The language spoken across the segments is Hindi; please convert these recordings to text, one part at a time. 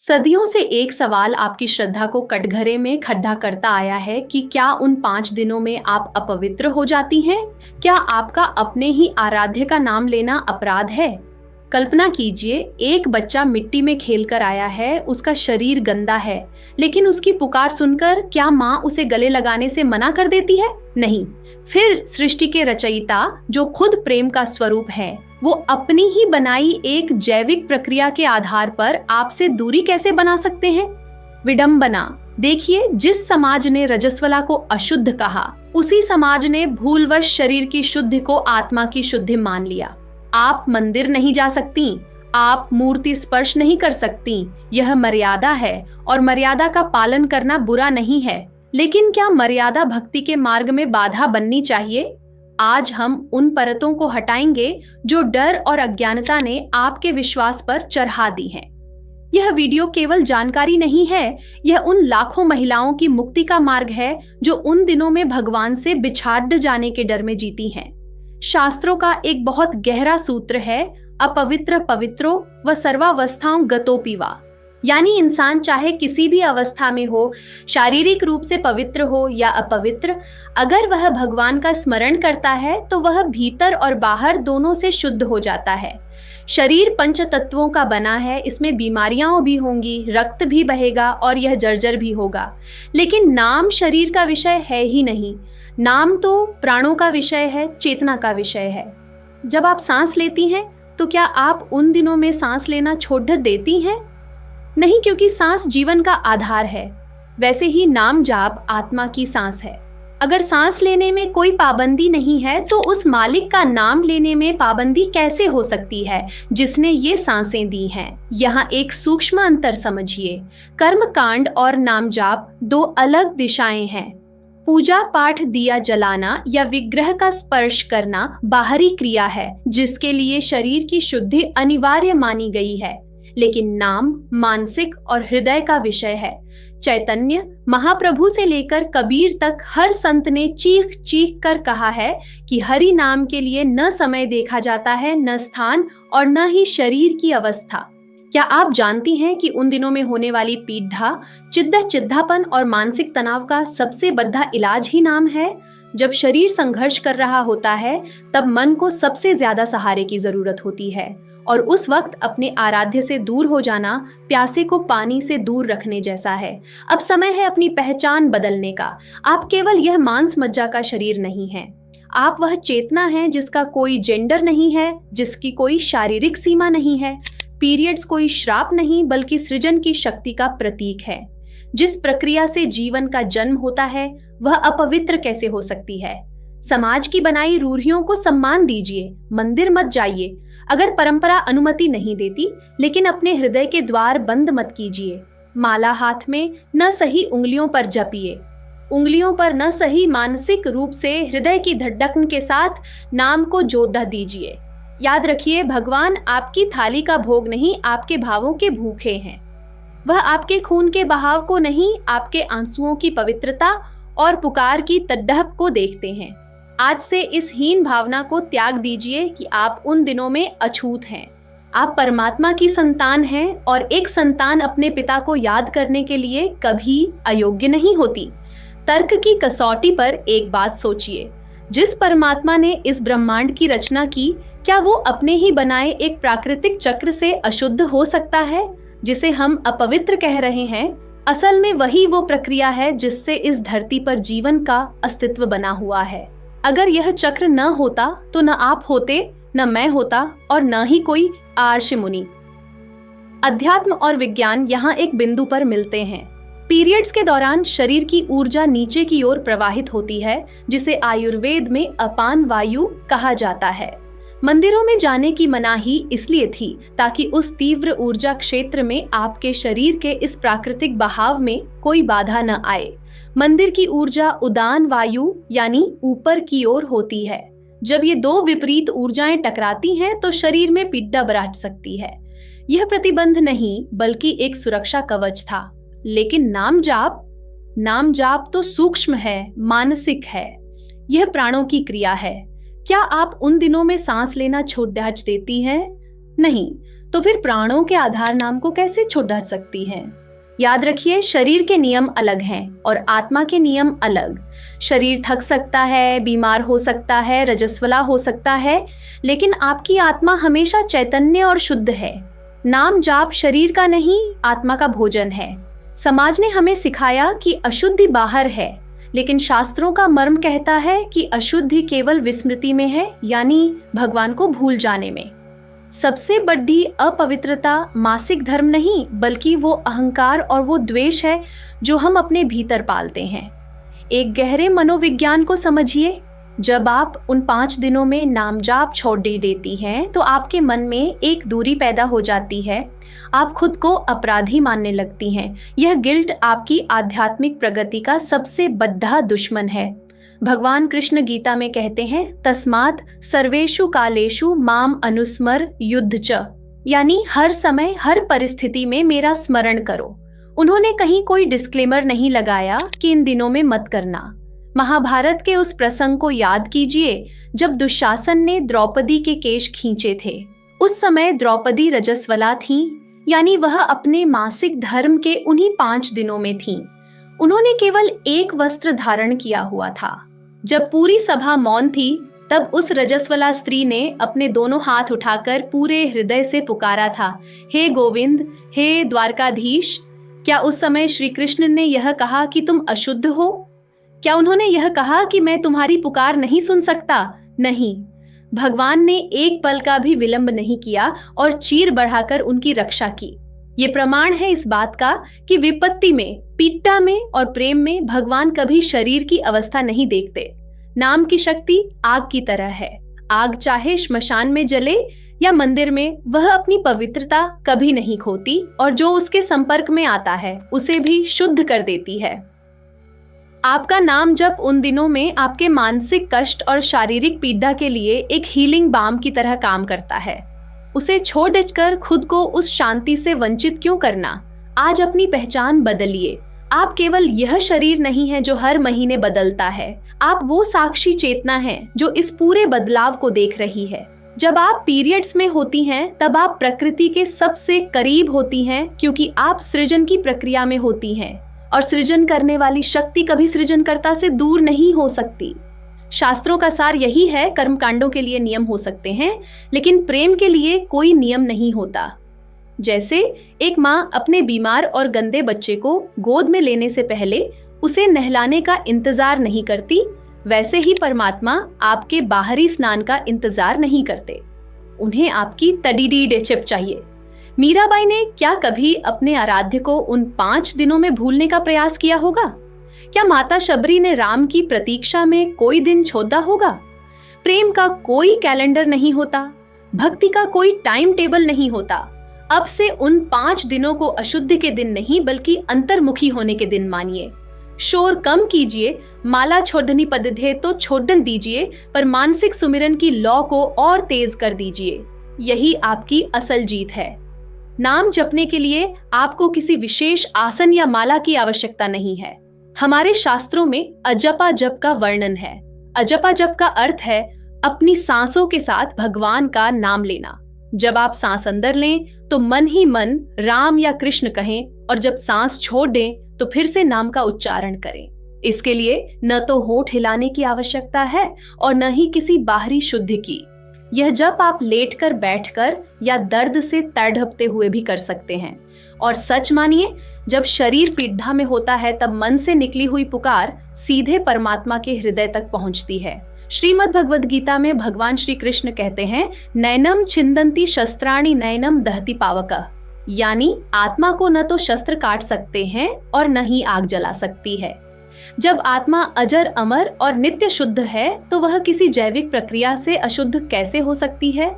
सदियों से एक सवाल आपकी श्रद्धा को कटघरे में खड्डा करता आया है कि क्या उन 5 दिनों में आप अपवित्र हो जाती हैं? क्या आपका अपने ही आराध्य का नाम लेना अपराध है? कल्पना कीजिए, एक बच्चा मिट्टी में खेलकर आया है, उसका शरीर गंदा है, लेकिन उसकी पुकार सुनकर क्या माँ उसे गले लगाने से मना कर देती है? नहीं। फिर सृष्टि के रचयिता, जो खुद प्रेम का स्वरूप है, वो अपनी ही बनाई एक जैविक प्रक्रिया के आधार पर आपसे दूरी कैसे बना सकते हैं? विडंबना। देखिए, जिस समाज ने रजस्वला को अशुद्ध कहा, उसी समाज ने भूलवश शरीर की शुद्धि को आत्मा की शुद्धि मान लिया। आप मंदिर नहीं जा सकती, आप मूर्ति स्पर्श नहीं कर सकती, यह मर्यादा है और मर्यादा का पालन करना बुरा नहीं है। लेकिन क्या मर्यादा भक्ति के मार्ग में बाधा बननी चाहिए? आज हम उन परतों को हटाएंगे जो डर और अज्ञानता ने आपके विश्वास पर चढ़ा दी हैं। यह वीडियो केवल जानकारी नहीं है, यह उन लाखों महिलाओं की मुक्ति का मार्ग है जो उन दिनों में भगवान से बिछाड़ जाने के डर में जीती हैं। शास्त्रों का एक बहुत गहरा सूत्र है, अपवित्र पवित्रो व सर्वावस्थाओं गतोपि वा। यानी इंसान चाहे किसी भी अवस्था में हो, शारीरिक रूप से पवित्र हो या अपवित्र, अगर वह भगवान का स्मरण करता है तो वह भीतर और बाहर दोनों से शुद्ध हो जाता है। शरीर पंच तत्वों का बना है, इसमें बीमारियां भी होंगी, रक्त भी बहेगा और यह जर्जर भी होगा। लेकिन नाम शरीर का विषय है ही नहीं। नाम तो प्राणों का विषय है, चेतना का विषय है। जब आप सांस लेती हैं तो क्या आप उन दिनों में सांस लेना छोड़ देती हैं? नहीं, क्योंकि सांस जीवन का आधार है। वैसे ही नाम जाप आत्मा की सांस है। अगर सांस लेने में कोई पाबंदी नहीं है तो उस मालिक का नाम लेने में पाबंदी कैसे हो सकती है जिसने ये सांसें दी हैं? यहाँ एक सूक्ष्म अंतर समझिए। कर्म कांड और नाम जाप दो अलग दिशाएं हैं। पूजा पाठ, दिया जलाना या विग्रह का स्पर्श करना बाहरी क्रिया है जिसके लिए शरीर की शुद्धि अनिवार्य मानी गई है। लेकिन नाम मानसिक और हृदय का विषय है। चैतन्य महाप्रभु से लेकर कबीर तक हर संत ने चीख चीख कर कहा है कि हरि नाम के लिए न समय देखा जाता है, न स्थान और न ही शरीर की अवस्था। क्या आप जानती हैं कि उन दिनों में होने वाली पीड़ा, चिद्धापन और मानसिक तनाव का सबसे बड़ा इलाज ही नाम है? जब शरीर संघर्ष कर रहा होता है तब मन को सबसे ज्यादा सहारे की जरूरत होती है और उस वक्त अपने आराध्य से दूर हो जाना प्यासे को पानी से दूर रखने जैसा है। अब समय है अपनी पहचान बदलने का। आप केवल यह मांस मज्जा का शरीर नहीं है, आप वह चेतना है जिसका कोई जेंडर नहीं है, जिसकी कोई शारीरिक सीमा नहीं है। पीरियड्स कोई श्राप नहीं बल्कि सृजन की शक्ति का प्रतीक है। जिस प्रक्रिया से जीवन का जन्म होता है वह अपवित्र कैसे हो सकती है? समाज की बनाई रूढ़ियों को सम्मान दीजिए, मंदिर मत जाइए अगर परंपरा अनुमति नहीं देती, लेकिन अपने हृदय के द्वार बंद मत कीजिए। माला हाथ में न सही उंगलियों पर जपिए, उंगलियों पर न सही मानसिक रूप से हृदय की धड़कन के साथ नाम को जोड़ दीजिए। याद रखिए, भगवान आपकी थाली का भोग नहीं, आपके भावों के भूखे हैं। वह आपके खून के बहाव को नहीं, आपके आंसुओं की पवित्रता और पुकार की तड़प को देखते हैं। आज से इस हीन भावना को त्याग दीजिए कि आप उन दिनों में अछूत हैं। आप परमात्मा की संतान हैं और एक संतान अपने पिता को याद करने के लिए कभी अयोग्य नहीं होती। तर्क की कसौटी पर एक बात सोचिए, जिस परमात्मा ने इस ब्रह्मांड की रचना की, क्या वो अपने ही बनाए एक प्राकृतिक चक्र से अशुद्ध हो सकता है? जिसे हम अपवित्र कह रहे हैं, असल में वही वो प्रक्रिया है जिससे इस धरती पर जीवन का अस्तित्व बना हुआ है। अगर यह चक्र न होता तो न आप होते, न मैं होता और न ही कोई आर्ष मुनि। अध्यात्म और विज्ञान यहाँ एक बिंदु पर मिलते हैं। पीरियड्स के दौरान शरीर की ऊर्जा नीचे की ओर प्रवाहित होती है, जिसे आयुर्वेद में अपान वायु कहा जाता है। मंदिरों में जाने की मनाही इसलिए थी ताकि उस तीव्र ऊर्जा क्षेत्र में आपके शरीर के इस प्राकृतिक बहाव में कोई बाधा न आए। मंदिर की ऊर्जा उदान वायु यानी ऊपर की ओर होती है। जब ये दो विपरीत ऊर्जाएं टकराती हैं तो शरीर में पीड़ा बरस सकती है। यह प्रतिबंध नहीं बल्कि एक सुरक्षा कवच था। लेकिन नाम जाप तो सूक्ष्म है, मानसिक है। यह प्राणों की क्रिया है। क्या आप उन दिनों में सांस लेना छोड़ देती हैं? नहीं, तो फिर प्राणों के आधार नाम को कैसे छोड़ सकती है? याद रखिए, शरीर के नियम अलग हैं और आत्मा के नियम अलग। शरीर थक सकता है, बीमार हो सकता है, रजस्वला हो सकता है, लेकिन आपकी आत्मा हमेशा चैतन्य और शुद्ध है। नाम जाप शरीर का नहीं, आत्मा का भोजन है। समाज ने हमें सिखाया कि अशुद्धि बाहर है, लेकिन शास्त्रों का मर्म कहता है कि अशुद्धि केवल विस्मृति में है, यानी भगवान को भूल जाने में। सबसे बड़ी अपवित्रता मासिक धर्म नहीं, बल्कि वो अहंकार और वो द्वेष है जो हम अपने भीतर पालते हैं। एक गहरे मनोविज्ञान को समझिए। जब आप उन 5 दिनों में नाम जाप छोड़ देती हैं, तो आपके मन में एक दूरी पैदा हो जाती है। आप खुद को अपराधी मानने लगती हैं। यह गिल्ट आपकी आध्यात्मिक प्रगति का सबसे बड़ा दुश्मन है। भगवान कृष्ण गीता में कहते हैं, तस्मात् सर्वेषु कालेषु माम अनुस्मर युद्ध च, यानी हर समय हर परिस्थिति में मेरा स्मरण करो। उन्होंने कहीं कोई डिस्क्लेमर नहीं लगाया कि इन दिनों में मत करना। महाभारत के उस प्रसंग को याद कीजिए जब दुशासन ने द्रौपदी के केश खींचे थे। उस समय द्रौपदी रजस्वला थी, यानी वह अपने मासिक धर्म के उन्हीं 5 दिनों में थी। उन्होंने केवल एक वस्त्र धारण किया हुआ था। जब पूरी सभा मौन थी, तब उस रजस्वला स्त्री ने अपने दोनों हाथ उठाकर पूरे हृदय से पुकारा था, हे गोविंद, हे द्वारकाधीश। क्या उस समय श्री कृष्ण ने यह कहा कि तुम अशुद्ध हो? क्या उन्होंने यह कहा कि मैं तुम्हारी पुकार नहीं सुन सकता? नहीं। भगवान ने एक पल का भी विलंब नहीं किया और चीर बढ़ाकर उनकी रक्षा की। ये प्रमाण है इस बात का कि विपत्ति में, पीड़ा में और प्रेम में भगवान कभी शरीर की अवस्था नहीं देखते। नाम की शक्ति आग की तरह है। आग चाहे श्मशान में जले या मंदिर में, वह अपनी पवित्रता कभी नहीं खोती और जो उसके संपर्क में आता है उसे भी शुद्ध कर देती है। आपका नाम जप उन दिनों में आपके मानसिक कष्ट और शारीरिक पीड़ा के लिए एक हीलिंग बाम की तरह काम करता है। उसे छोड़ कर खुद को उस शांति से वंचित क्यों करना? आज अपनी पहचान बदलिए। आप केवल यह शरीर नहीं है जो हर महीने बदलता है। आप वो साक्षी चेतना है जो इस पूरे बदलाव को देख रही है। जब आप पीरियड्स में होती हैं, तब आप प्रकृति के सबसे करीब होती हैं, क्योंकि आप सृजन की प्रक्रिया में होती हैं और सृजन करने वाली शक्ति कभी सृजनकर्ता से दूर नहीं हो सकती। शास्त्रों का सार यही है, कर्मकांडों के लिए नियम हो सकते हैं, लेकिन प्रेम के लिए कोई नियम नहीं होता। जैसे एक माँ अपने बीमार और गंदे बच्चे को गोद में लेने से पहले उसे नहलाने का इंतजार नहीं करती, वैसे ही परमात्मा आपके बाहरी स्नान का इंतजार नहीं करते। उन्हें आपकी तडीडी चिप चाहिए। मीराबाई ने क्या कभी अपने आराध्य को उन 5 दिनों में भूलने का प्रयास किया होगा? क्या माता शबरी ने राम की प्रतीक्षा में कोई दिन छोड़ा होगा? प्रेम का कोई कैलेंडर नहीं होता, भक्ति का कोई टाइम टेबल नहीं होता। अब से उन 5 दिनों को अशुद्धि के दिन नहीं, बल्कि अंतर्मुखी होने के दिन मानिए। शोर कम कीजिए, माला छोड़नी पद्धति तो छोड़न दीजिए, पर मानसिक सुमिरन की लौ को और तेज कर दीजिए। यही आपकी असल जीत है। नाम जपने के लिए आपको किसी विशेष आसन या माला की आवश्यकता नहीं है। हमारे शास्त्रों में अजपा जप का वर्णन है। अजपा जप का अर्थ है अपनी सांसों के साथ भगवान का नाम लेना। जब आप सांस अंदर लें तो मन ही मन राम या कृष्ण कहें, और जब सांस छोड़ दें तो फिर से नाम का उच्चारण करें। इसके लिए न तो होंठ हिलाने की आवश्यकता है और न ही किसी बाहरी शुद्धि की। यह जप आप लेटकर, बैठकर या दर्द से तड़पते हुए भी कर सकते हैं। और सच मानिए, जब शरीर पीड़ा में होता है, तब मन से निकली हुई पुकार सीधे परमात्मा के हृदय तक पहुंचती है। श्रीमद् भगवद गीता में भगवान श्री कृष्ण कहते हैं, नैनम छिंदंती शस्त्राणि नैनम दहति पावक, यानी आत्मा को न तो शस्त्र काट सकते हैं और न ही आग जला सकती है। जब आत्मा अजर, अमर और नित्य शुद्ध है, तो वह किसी जैविक प्रक्रिया से अशुद्ध कैसे हो सकती है?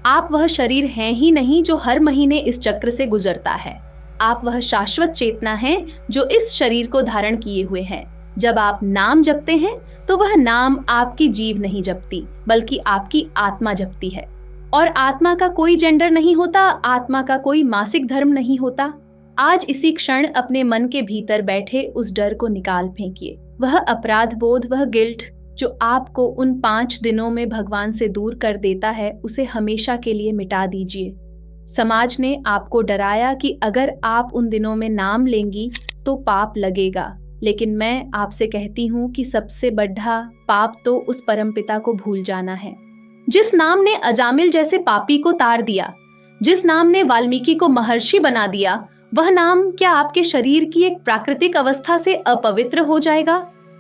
आप वह शरीर हैं ही नहीं जो हर महीने इस चक्र से गुजरता है। आप वह शाश्वत चेतना हैं जो इस शरीर को धारण किए हुए है। जब आप नाम जपते हैं तो वह नाम आपकी जीव नहीं जपती, बल्कि आपकी आत्मा जपती है। और आत्मा का कोई जेंडर नहीं होता, आत्मा का कोई मासिक धर्म नहीं होता। आज इसी क्षण अपने मन के भीतर बैठे उस डर को निकाल फेंकिए। वह अपराध बोध, वह गिल्ट जो आपको उन 5 दिनों में भगवान से दूर कर देता है, उसे हमेशा के लिए मिटा दीजिए। समाज ने आपको डराया कि अगर आप उन दिनों में नाम लेंगी तो पाप लगेगा, लेकिन मैं आपसे कहती हूँ कि सबसे बड़ा पाप तो उस परमपिता को भूल जाना है, जिस नाम ने अजामिल जैसे पापी को तार दिया, जिस नाम ने वाल्मीकि को महर्षि बना दिया। वह नाम क्या आपके शरीर की एक प्राकृतिक अवस्था से अपवित्र हो जाएगा?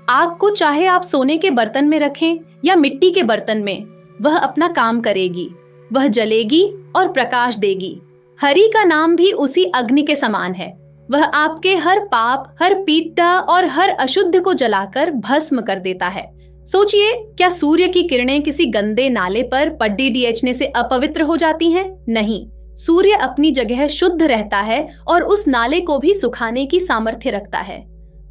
आग को चाहे आप सोने के बर्तन में रखें या मिट्टी के बर्तन में, वह अपना काम करेगी, वह जलेगी और प्रकाश देगी। हरि का नाम भी उसी अग्नि के समान है, वह आपके हर पाप, हर पीड़ा और हर अशुद्ध को जलाकर भस्म कर देता है। सोचिए, क्या सूर्य की किरणें किसी गंदे नाले पर पड्डी डीएचने से अपवित्र हो जाती हैं? नहीं, सूर्य अपनी जगह शुद्ध रहता है और उस नाले को भी सुखाने की सामर्थ्य रखता है।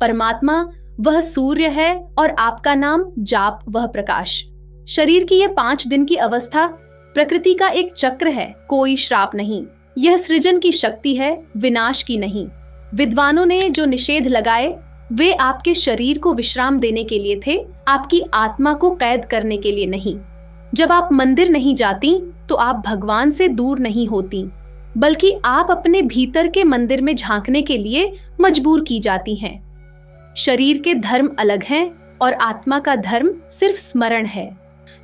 परमात्मा वह सूर्य है और आपका नाम जाप वह प्रकाश। शरीर की यह 5 दिन की अवस्था प्रकृति का एक चक्र है, कोई श्राप नहीं। यह सृजन की शक्ति है, विनाश की नहीं। विद्वानों ने जो निषेध लगाए वे आपके शरीर को विश्राम देने के लिए थे, आपकी आत्मा को कैद करने के लिए नहीं। जब आप मंदिर नहीं जाती तो आप भगवान से दूर नहीं होती, बल्कि आप अपने भीतर के मंदिर में झांकने के लिए मजबूर की जाती हैं। शरीर के धर्म अलग हैं और आत्मा का धर्म सिर्फ स्मरण है।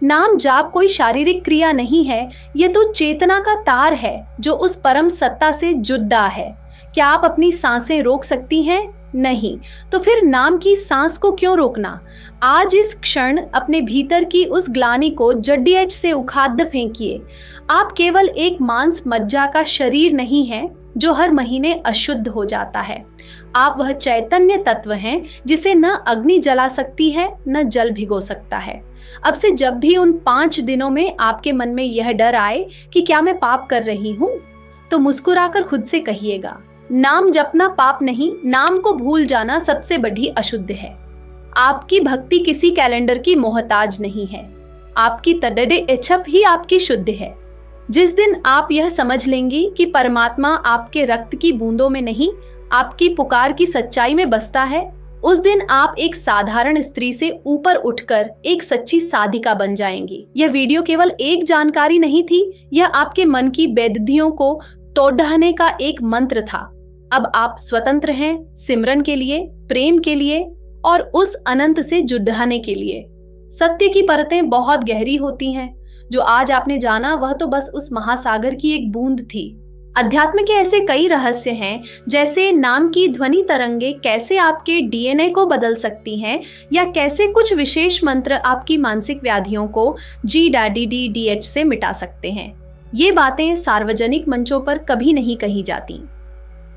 नाम जाप कोई शारीरिक क्रिया नहीं है, यह तो चेतना का तार है जो उस परम सत्ता से जुड़ा है। क्या आप अपनी सांसें रोक सकती हैं? नहीं, तो फिर नाम की सांस को क्यों रोकना? आज इस क्षण अपने भीतर की उस ग्लानि को जड्डीएच से उखाड़ फेंकिए। आप केवल एक मांस मज्जा का शरीर नहीं है जो हर महीने अशुद्ध हो जाता है। आप वह चैतन्य तत्व हैं जिसे न अग्नि जला सकती है न जल भिगो सकता है। अब से जब भी उन 5 दिनों में आपके मन में यह डर आए कि क्या मैं पाप कर रही हूँ, तो मुस्कुराकर खुद से कहिएगा, नाम जपना पाप नहीं, नाम को भूल जाना सबसे बड़ी अशुद्ध है। आपकी भक्ति किसी कैलेंडर की मोहताज नहीं है, आपकी तडडे इच्छप ही आपकी शुद्ध है। जिस दिन आप यह समझ लेंगी कि परमात्मा आपके रक्त की बूंदों में नहीं, आपकी पुकार की सच्चाई में बसता है, उस दिन आप एक साधारण स्त्री से ऊपर उठकर एक सच्ची साधिका बन जाएंगी। यह वीडियो केवल एक जानकारी नहीं थी, यह आपके मन की बेदर्दियों को तोड़ने का एक मंत्र था। अब आप स्वतंत्र हैं, सिमरन के लिए, प्रेम के लिए और उस अनंत से जुड़ने के लिए। सत्य की परतें बहुत गहरी होती हैं। जो आज आपने जाना वह तो बस उस महासागर की एक बूंद थी। अध्यात्म के ऐसे कई रहस्य हैं, जैसे नाम की ध्वनि तरंगे कैसे आपके डीएनए को बदल सकती हैं, या कैसे कुछ विशेष मंत्र आपकी मानसिक व्याधियों को GDDH से मिटा सकते हैं। ये बातें सार्वजनिक मंचों पर कभी नहीं कही जाती।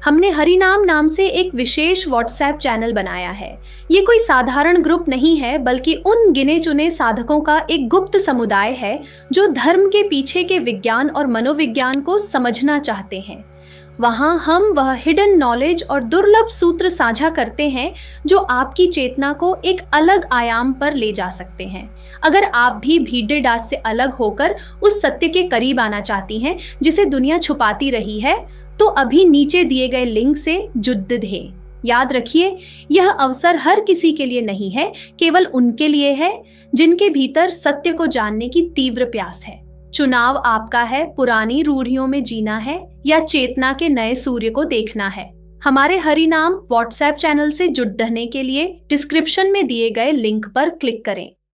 हमने हरिनाम नाम से एक विशेष व्हाट्सएप चैनल बनाया है। ये कोई साधारण ग्रुप नहीं है, बल्कि उन गिने चुने साधकों का एक गुप्त समुदाय है जो धर्म के पीछे के विज्ञान और मनोविज्ञान को समझना चाहते हैं। वहाँ हम वह हिडन नॉलेज और दुर्लभ सूत्र साझा करते हैं जो आपकी चेतना को एक अलग आयाम पर ले जा सकते हैं। अगर आप भी भीड़ डांच से अलग होकर उस सत्य के करीब आना चाहती हैं जिसे दुनिया छुपाती रही है, तो अभी नीचे दिए गए लिंक से जुड़ दें। याद रखिए, यह अवसर हर किसी के लिए नहीं है, केवल उनके लिए है जिनके भीतर सत्य को जानने की तीव्र प्यास है। चुनाव आपका है, पुरानी रूढ़ियों में जीना है या चेतना के नए सूर्य को देखना है। हमारे हरिनाम व्हाट्सएप चैनल से जुड़ने के लिए डिस्क्रिप्शन में दिए गए लिंक पर क्लिक करें।